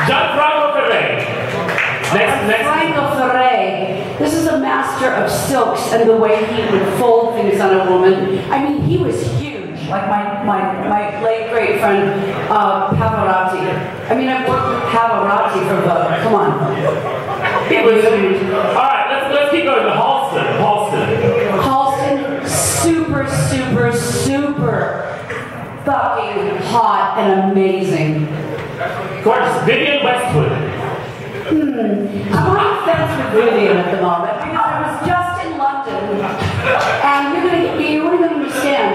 Gianfranco Ferré. Next. Franco Ferré. This is a master of silks and the way he would fold things on a woman. I mean, he was huge. Like my late great friend Pavarotti. I mean, I've worked with Pavarotti for Vogue. Come on. He was huge. All right, let's keep going to Halston. Halston, super fucking hot and amazing. Gorgeous. Vivienne Westwood. I'm on the fence with Vivienne at the moment because I was just in London, and you wouldn't understand.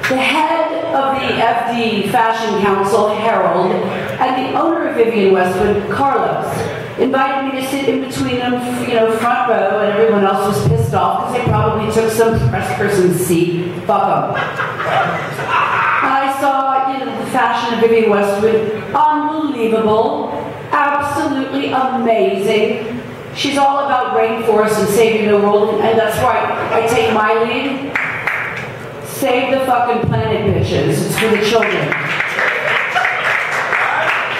The head of the FD Fashion Council, Harold, and the owner of Vivienne Westwood, Carlos, invited me to sit in between them, front row, and everyone else was pissed off because they probably took some press person's seat. Fuck them. And I saw, the fashion of Vivienne Westwood, unbelievable, absolutely amazing. She's all about rainforests and saving the world, and that's right, I take my lead. Save the fucking planet, bitches. It's for the children.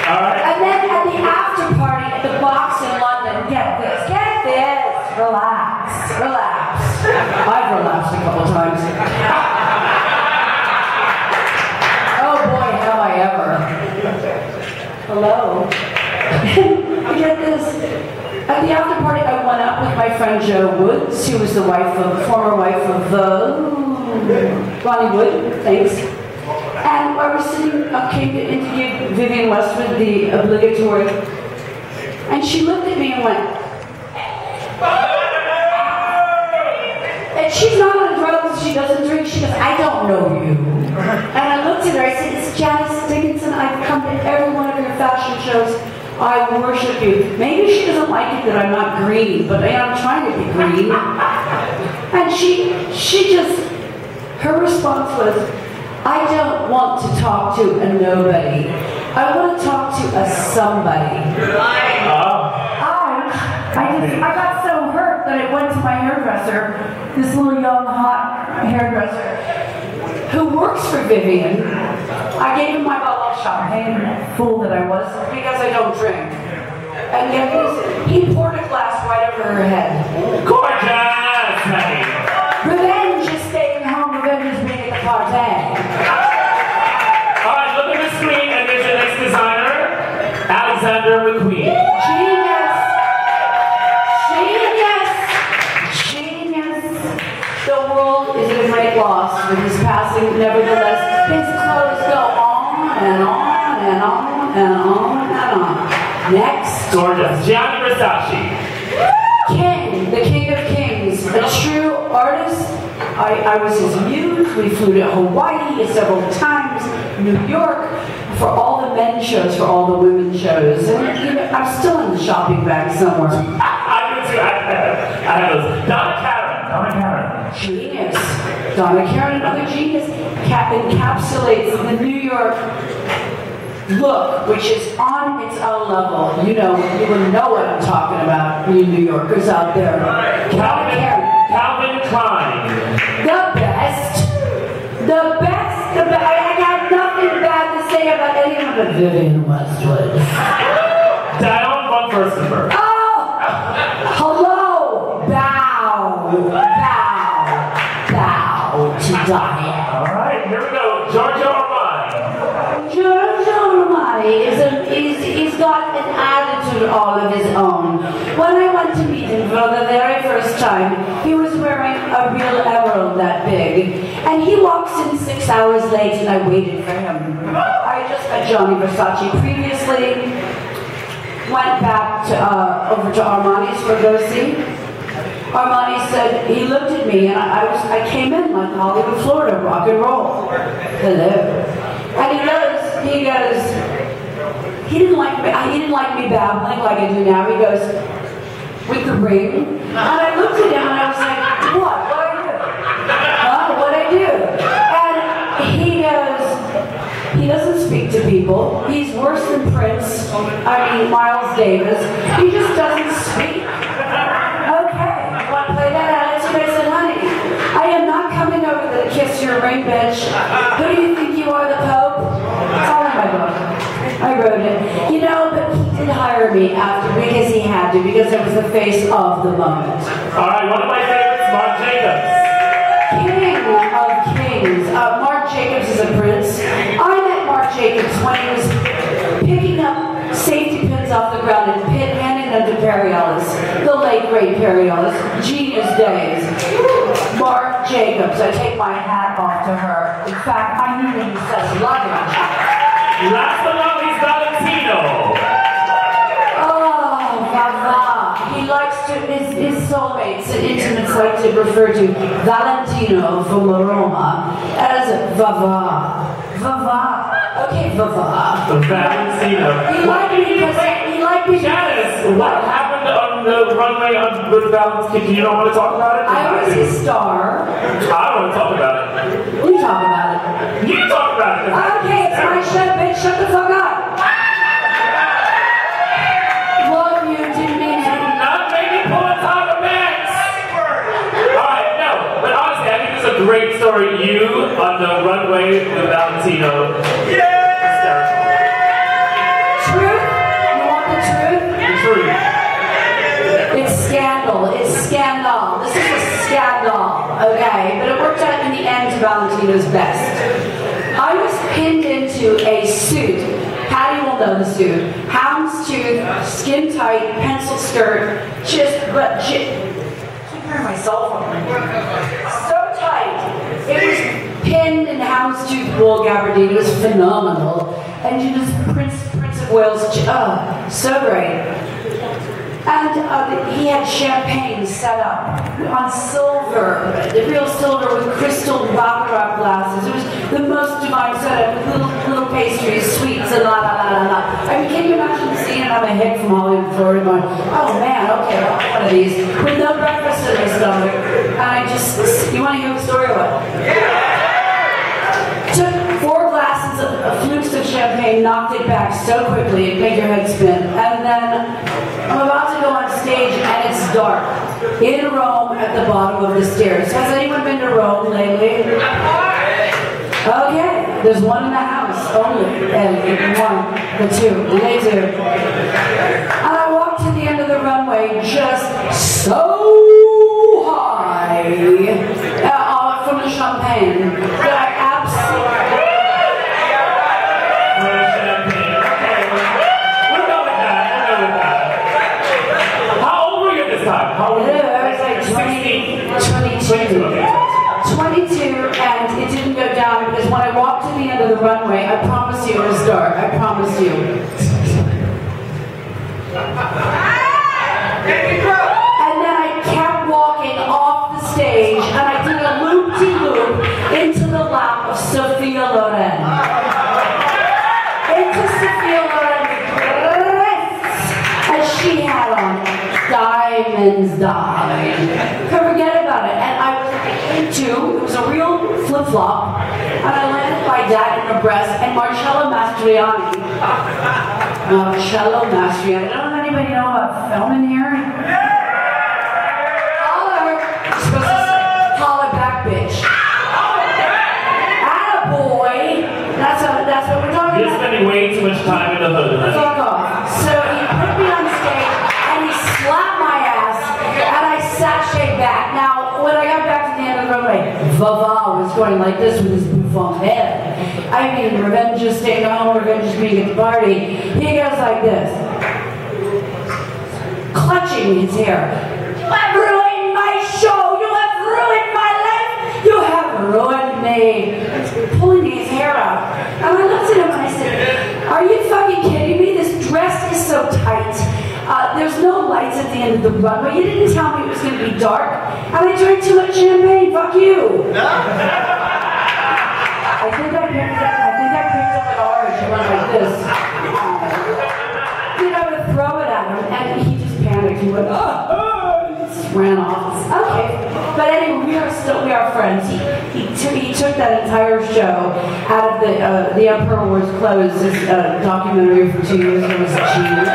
All right. And then at the after party at the box in London, get this, relax. I've relaxed a couple times. Oh boy, have I ever. Hello. Get this. At the after party, I went out with my friend Jo Woods, who was the former wife of Ronnie Wood, thanks. And I was sitting, came to interview Vivienne Westwood, the obligatory, and she looked at me and went, and she's not on drugs, she doesn't drink, she goes, I don't know you. And I looked at her, I said, it's Janice Dickinson, I've come to every one of your fashion shows. I worship you. Maybe she doesn't like it that I'm not green, but I'm trying to be green. And she just, her response was, I don't want to talk to a nobody. I want to talk to a somebody. I got so hurt that I went to my hairdresser, this little young hot hairdresser, who works for Vivienne. I gave him my bottle of champagne, fool that I was, because I don't drink. And yet he poured a glass right over her head. Gorgeous, honey. Revenge is staying home, revenge is being at the party. All right, look at the screen and there's your next designer, Alexander McQueen. Genius. The world is a great loss with his passing. Nevertheless, his clothes go on and on and on and on and on. Next. Gorgeous. Gianni Versace. King, the king of kings, a true artist. I was his muse. We flew to Hawaii several times, New York, for all the men's shows, for all the women's shows. And I'm still in the shopping bag somewhere. I do too. I have those. Donna Karan. Genius. Donna Karan, another genius, encapsulates the New York look, which is on its own level. You would know what I'm talking about, you New Yorkers out there. Calvin Klein. The best. I got nothing bad to say about anyone but Vivienne Westwood. Diane von Furstenberg. Oh! Hello! Bow to Diane. All right, here we go. Giorgio Armani. Giorgio Armani he's got an attitude all of his own. When I went to meet him for the very first time, he was wearing a real emerald that big. And he walks in 6 hours late and I waited for him. I just met Gianni Versace previously. Went back over to Armani's for go-see. Armani said, he looked at me and I came in like Hollywood, Florida, rock and roll. Hello. And he goes, he didn't like me babbling like I do now. He goes, with the ring. And I looked at him and I was like, what? What'd I do? Huh? What'd I do? And he goes, he doesn't speak to people. He's worse than Prince. Miles Davis. He just doesn't speak. Okay, want to play that attitude? I said, honey, I am not coming over to kiss your ring, bitch. Who do you think you are, the Pope? It's all in my book. I wrote it. But did hire me after because he had to, because I was the face of the moment. Alright, one of my favorites, Mark Jacobs. King of kings. Mark Jacobs is a prince. I met Mark Jacobs when he was picking up safety pins off the ground and handing them to Perry Ellis, the late great Perry Ellis, genius days. Mark Jacobs, I take my hat off to her. In fact, I knew when he says luggage. Last but not least, Valentino. Oh, Vava. He likes to, his soulmates and intimates like to refer to Valentino from Roma as Vava. Vava. Okay, Vava. Valentino. He liked me because Janice, what happened on the runway with Valentino? Do you don't want to talk about it? I was his star. I don't want to talk about it. You talk about it. You talk about it. Okay, it's my show, bitch. Shut the fuck up. Love you, didn't mean it. Do not make me pull a Tyler Banks. Alright, no. But honestly, I think it's a great story. You on the runway with Valentino. Yeah! Truth? You want the truth? Truth. It's scandal. It's scandal. This is a scandal, okay? But it worked out in the end to Valentino's best. I was pinned into a suit. Patty will know the suit. Houndstooth, skin tight, pencil skirt, keep hearing my cell phone. So tight. It was pinned in houndstooth wool gabardine. It was phenomenal. And you just Prince of Wales, so great. And he had champagne set up on silver, the real silver with crystal baccarat glasses. It was the most divine setup with little pastries, sweets, and la la la la la. I mean, can you imagine seeing it on a hick from Hollywood, Florida, going, oh man, okay, I'll have one of these, with no breakfast in my stomach. And you want to hear the story of it? Took 4 glasses of flukes of champagne, knocked it back so quickly it made your head spin. And then I'm about to go on stage and it's dark. In Rome at the bottom of the stairs. Has anyone been to Rome lately? Okay, there's one in the house only. And one, the two, they two. And I walked to the end of the runway just so high from the champagne that I absolutely... How old were you? I was like 22, and it didn't go down because when I walked to the end of the runway, I promise you it was dark. I promise you. And then I kept walking off the stage, and I did a loop-de-loop into the lap of Sophia Loren. Into Sophia Loren, and she had on diamonds, forget about it. And I was into, it was a real flip-flop, and I landed my dad in her breast, and Marcello Mastroianni. Don't anybody know about filming here? Holler. You're supposed to holler back, bitch. Attaboy. That's what we're talking about. You're spending way too much time in the hood. Fuck off. So he put me on stage, and he slapped my ass, and I sashayed back. Now, when I got back to the end of the runway, Vava was going like this with his bouffant head. I mean, revenge is staying home, revenge is being at the party. He goes like this, clutching his hair. You have ruined my show! You have ruined my life! You have ruined me! Pulling his hair out. And I looked at him and I said, are you fucking kidding me? This dress is so tight. There's no lights at the end of the runway. You didn't tell me it was going to be dark. And I drank too much champagne. Fuck you. I think I picked up an orange and went like this. Then I would throw it at him, and he just panicked. He went, oh, he just ran off. Okay. But anyway, we are friends. He took that entire show out of the Emperor Wears Clothes documentary for 2 years. It was genius.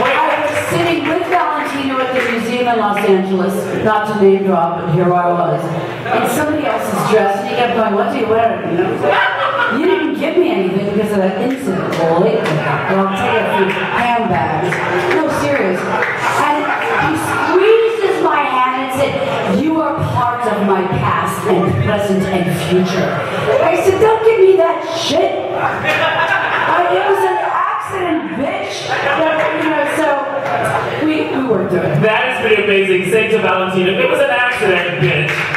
I was sitting with Valentino at the museum in Los Angeles, not to name drop, but here I was, in somebody else's dress, and he kept going, what do you wear? You didn't give me anything because of that incident. Well, I'll tell you a few present, and future. I said, don't give me that shit. It was an accident, bitch. So we worked through it. That is pretty amazing. Saying to Valentino, it was an accident, bitch.